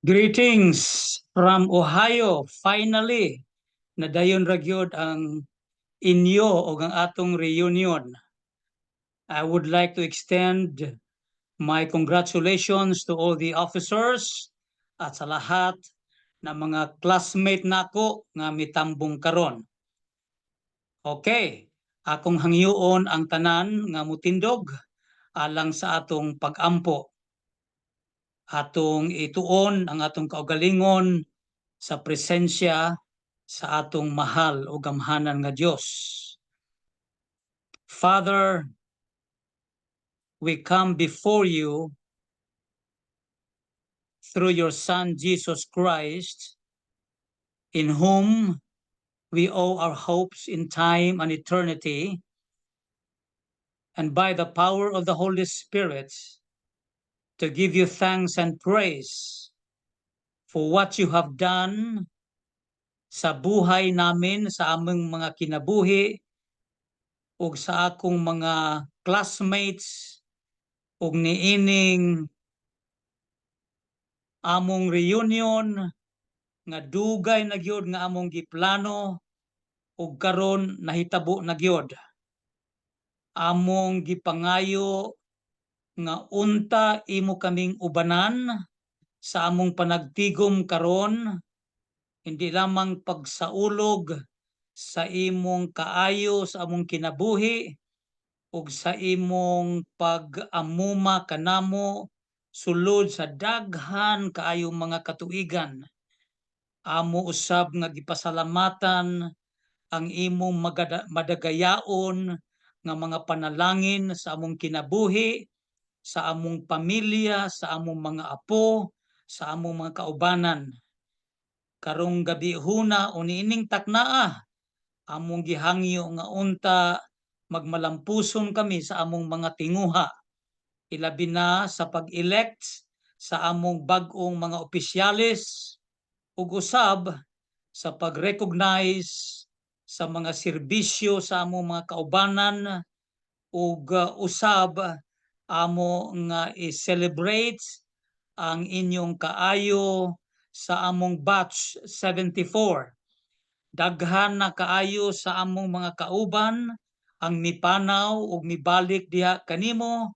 Greetings from Ohio. Finally, nadayon ra gyud ang inyo o ang atong reunion. I would like to extend my congratulations to all the officers at sa lahat na mga classmate nako nga mitambong karon. Okay, akong hangyoon ang tanan nga mutindog alang sa atong pag-ampo. Atong ituon ang atong kaugalingon sa presensya sa atong mahal o gamhanan nga Dios. Father, we come before you through your Son Jesus Christ, in whom we owe our hopes in time and eternity, and by the power of the Holy Spirit, to give you thanks and praise for what you have done sa buhay namin, sa aming mga kinabuhi, ug sa akong mga classmates, ug niining among reunion nga dugay na gyud nga among giplano ug karon nahitabo na gyud. Among gipangayo nga unta imo kaming ubanan sa among panagtigom karon, hindi lamang pagsaulog sa imong kaayo sa among kinabuhi ug sa imong pag-amuma kanamo sulod sa daghan kaayong mga katuigan. Amo usab nga gipasalamatan ang imong madagayaon nga mga panalangin sa among kinabuhi, sa among pamilya, sa among mga apo, sa among mga kaubanan. Karong gabi huna o niining taknaa, among gihangyo nga unta magmalampuson kami sa among mga tinguha, ilabi na sa pag-elect sa among bag-ong mga opisyalis ug usab sa pag-recognize sa mga serbisyo sa among mga kaubanan ug usab amo nga i-celebrate ang inyong kaayo sa among batch 74. Daghan na kaayo sa among mga kauban ang mipanaw ug mibalik diha kanimo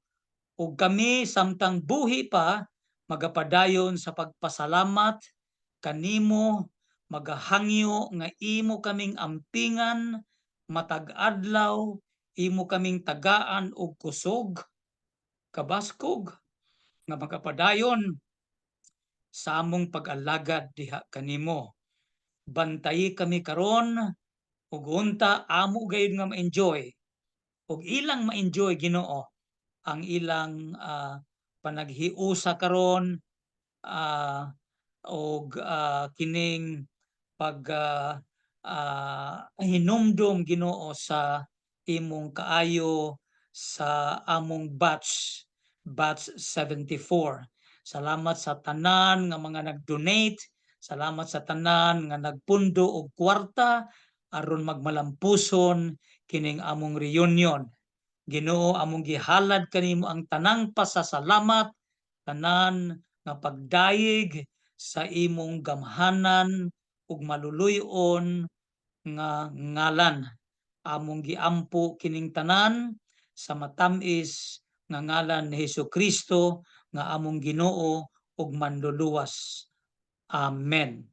ug kami samtang buhi pa magapadayon sa pagpasalamat kanimo, magahangyo nga imo kaming ampingan matag adlaw, imo kaming tagaan og kusog kabaskog nga magapadayon sa among pag-alagad diha kanimo. Bantayi kami karon ug unta amo gayud nga ma-enjoy ug ilang ma-enjoy Ginoo ang ilang panaghiusa karon og kining pag hinumdum Ginoo sa imong kaayo sa among batch 74. Salamat sa tanan nga mga nag-donate, salamat sa tanan nga nagpundo og kwarta aron magmalampuson kining among reunion. Ginoo, among gihalad kanimo ang tanang pasasalamat, tanan nga pagdayeg sa imong gamhanan ug maluluy-on nga ngalan. Among giampo kining tanan sa matam-is nga ngalan ni Hesukristo nga among Ginoo ug manluluwas. Amen.